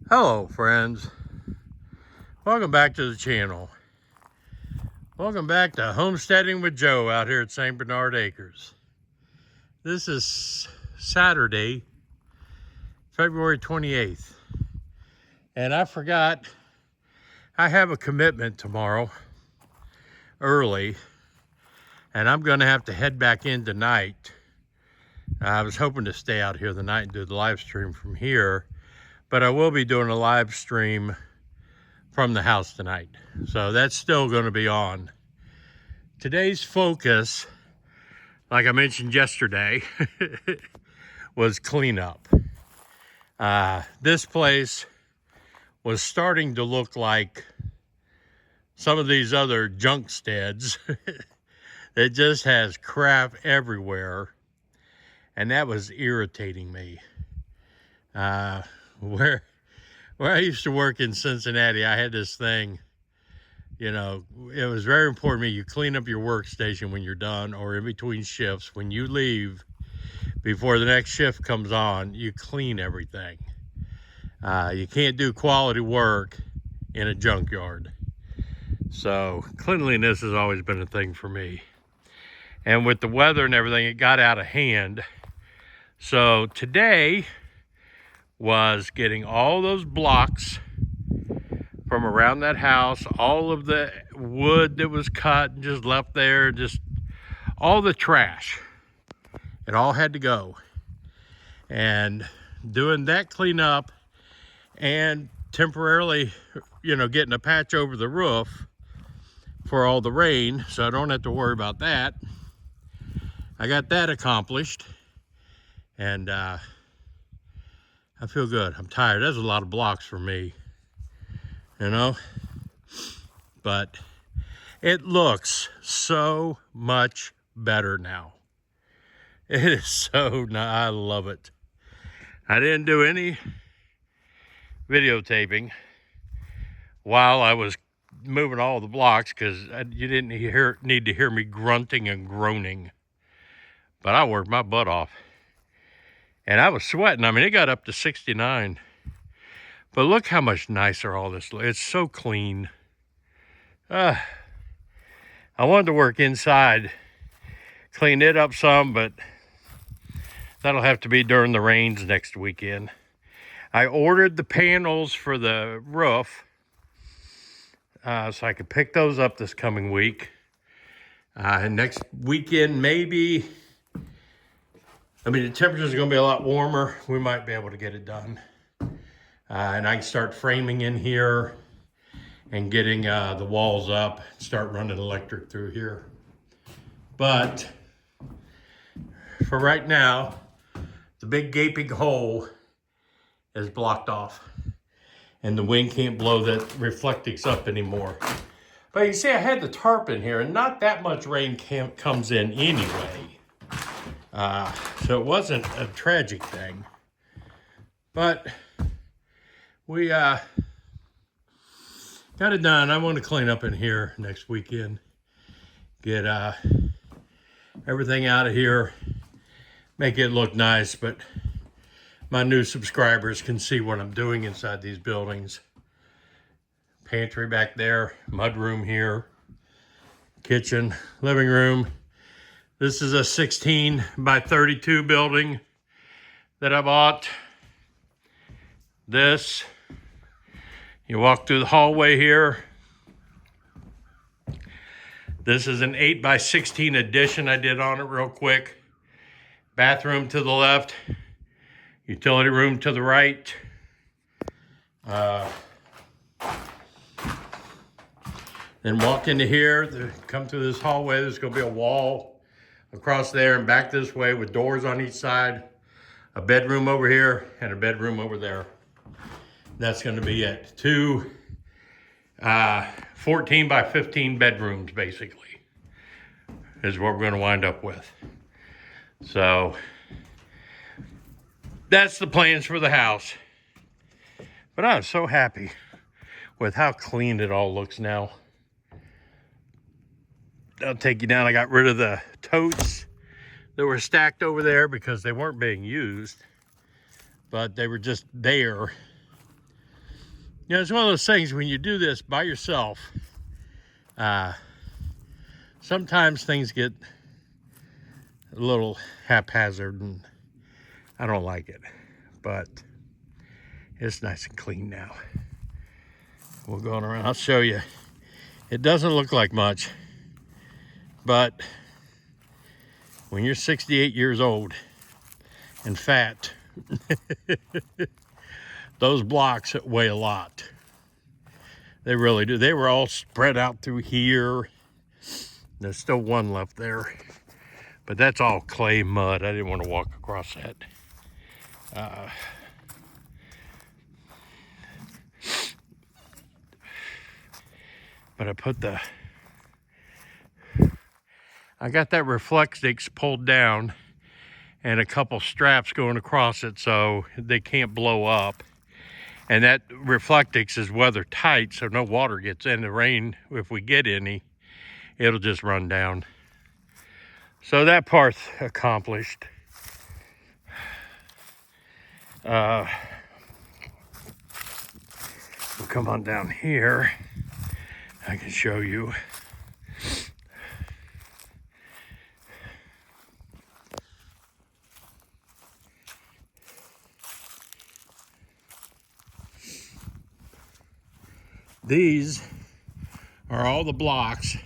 Hello friends, welcome back to the channel. Welcome back to Homesteading with Joe out here at St. Bernard Acres. This is Saturday, February 28th. And I forgot, I have a commitment tomorrow early, and I'm gonna have to head back in tonight. I was hoping to stay out here the night and do the live stream from here, but I will be doing a live stream from the house tonight. So that's still going to be on. Today's focus, like I mentioned yesterday, was cleanup. This place was starting to look like some of these other junk steads. It just has crap everywhere. And that was irritating me. Where I used to work in Cincinnati, I had this thing, you know, it was very important to me. You clean up your workstation when you're done or in between shifts. When you leave, before the next shift comes on, you clean everything. You can't do quality work in a junkyard. So cleanliness has always been a thing for me. And with the weather and everything, it got out of hand. So today was getting all those blocks from around that house, all of the wood that was cut and just left there, just all the trash. It all had to go. And doing that cleanup and temporarily, you know, getting a patch over the roof for all the rain, so I don't have to worry about that. I got that accomplished, and I feel good. I'm tired. That's a lot of blocks for me, you know, but it looks so much better now. It is so, I love it. I didn't do any videotaping while I was moving all the blocks because you didn't need to hear me grunting and groaning, but I worked my butt off. And I was sweating. I mean, it got up to 69. But look how much nicer all this looks. It's so clean. I wanted to work inside, clean it up some, but that'll have to be during the rains next weekend. I ordered the panels for the roof so I could pick those up this coming week. And next weekend, maybe, I mean, the temperature's going to be a lot warmer. We might be able to get it done. And I can start framing in here and getting the walls up, start running electric through here. But for right now, the big gaping hole is blocked off. And the wind can't blow that reflectix up anymore. But you see, I had the tarp in here, and not that much rain comes in anyway. So it wasn't a tragic thing, but we got it done. I want to clean up in here next weekend, get everything out of here, make it look nice, but my new subscribers can see what I'm doing inside these buildings. Pantry back there, mudroom here, kitchen, living room. This is a 16 by 32 building that I bought. This, you walk through the hallway here. This is an 8 by 16 addition I did on it real quick. Bathroom to the left, utility room to the right. Then walk into here, come through this hallway. There's gonna be a wall across there and back this way with doors on each side, a bedroom over here and a bedroom over there. That's going to be it. Two 14 by 15 bedrooms basically is what we're going to wind up with. So that's the plans for the house. But I'm so happy with how clean it all looks now. I'll take you down. I got rid of the totes that were stacked over there because they weren't being used, but they were just there. You know, it's one of those things when you do this by yourself, sometimes things get a little haphazard and I don't like it, but it's nice and clean now. We're going around, I'll show you. It doesn't look like much, but when you're 68 years old and fat, those blocks weigh a lot. They really do. They were all spread out through here. There's still one left there, but that's all clay mud. I didn't want to walk across that. But I got that Reflectix pulled down and a couple straps going across it so they can't blow up. And that Reflectix is weather tight, so no water gets in. The rain, if we get any, it'll just run down. So that part's accomplished. We'll come on down here. I can show you. These are all the blocks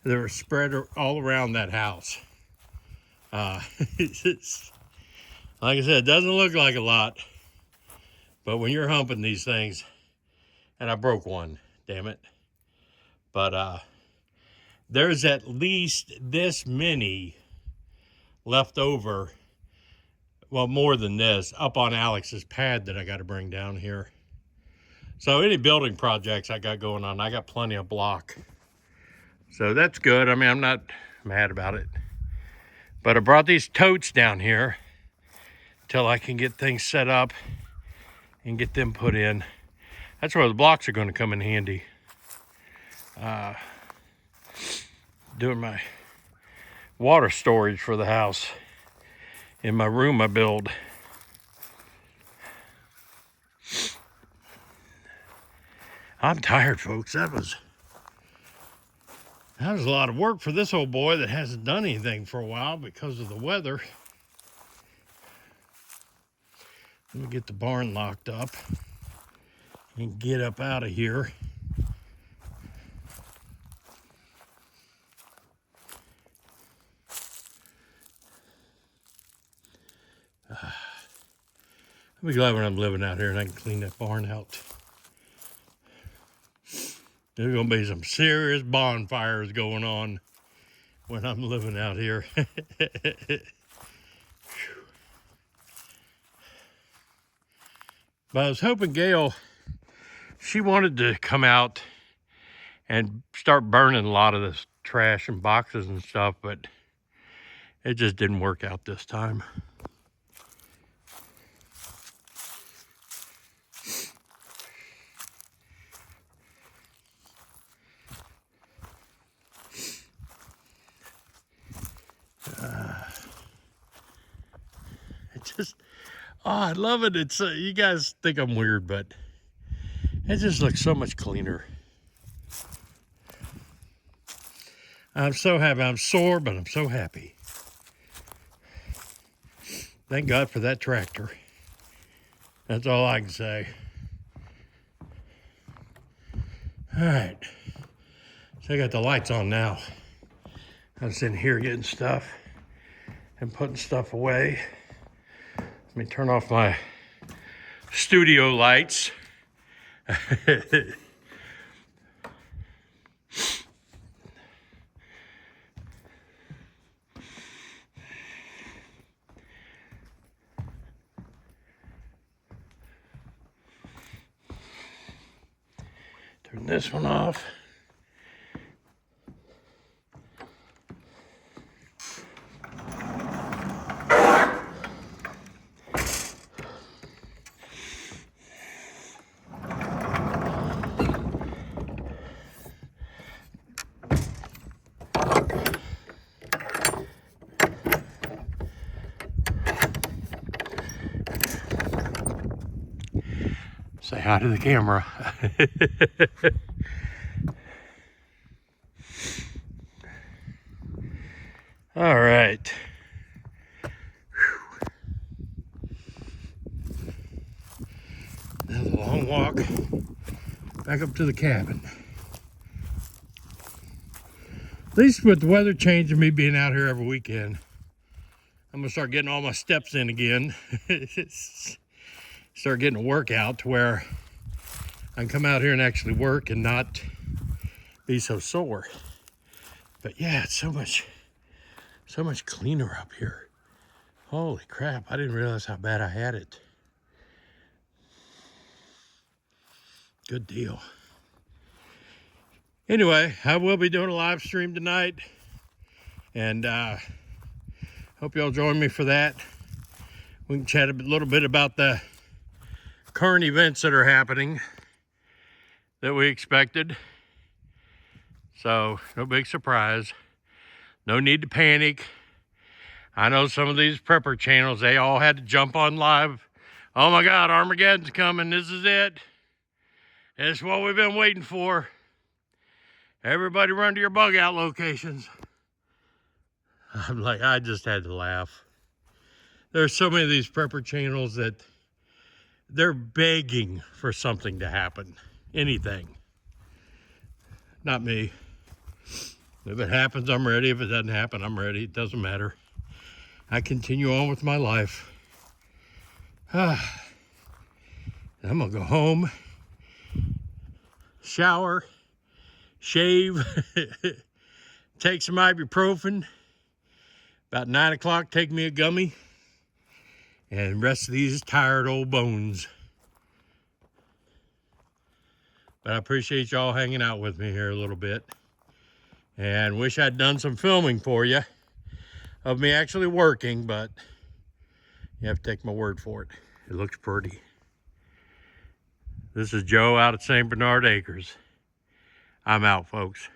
that are spread all around that house. It's, like I said, it doesn't look like a lot, but when you're humping these things, and I broke one, damn it. But there's at least this many left over, well, more than this, up on Alex's pad that I got to bring down here. So any building projects I got going on, I got plenty of block. So that's good. I mean, I'm not mad about it. But I brought these totes down here till I can get things set up and get them put in. That's where the blocks are going to come in handy. Doing my water storage for the house in my room I build. I'm tired, folks. That was a lot of work for this old boy that hasn't done anything for a while because of the weather. Let me get the barn locked up and get up out of here. I'll be glad when I'm living out here and I can clean that barn out. There's gonna be some serious bonfires going on when I'm living out here. But I was hoping Gail, she wanted to come out and start burning a lot of this trash and boxes and stuff, but it just didn't work out this time. Oh, I love it. It's you guys think I'm weird, but it just looks so much cleaner. I'm so happy. I'm sore, but I'm so happy. Thank God for that tractor. That's all I can say. All right. So I got the lights on now. I'm sitting here getting stuff and putting stuff away. Let me turn off my studio lights. Turn this one off. Say hi to the camera. All right. Another long walk back up to the cabin. At least with the weather change and me being out here every weekend, I'm gonna start getting all my steps in again. Start getting a workout to where I can come out here and actually work and not be so sore. But yeah, it's so much cleaner up here. Holy crap, I didn't realize how bad I had it. Good deal. Anyway, I will be doing a live stream tonight, and hope y'all join me for that. We can chat a little bit about the current events that are happening that we expected. So, no big surprise. No need to panic. I know some of these prepper channels, they all had to jump on live. Oh my God, Armageddon's coming. This is it. It's what we've been waiting for. Everybody run to your bug out locations. I'm like, I just had to laugh. There's so many of these prepper channels that they're begging for something to happen. Anything. Not me. If it happens, I'm ready. If it doesn't happen, I'm ready. It doesn't matter. I continue on with my life. I'm gonna go home, shower, shave, take some ibuprofen. About 9 o'clock, take me a gummy, and rest of these tired old bones. But I appreciate y'all hanging out with me here a little bit. And wish I'd done some filming for you of me actually working, but you have to take my word for it. It looks pretty. This is Joe out at St. Bernard Acres. I'm out, folks.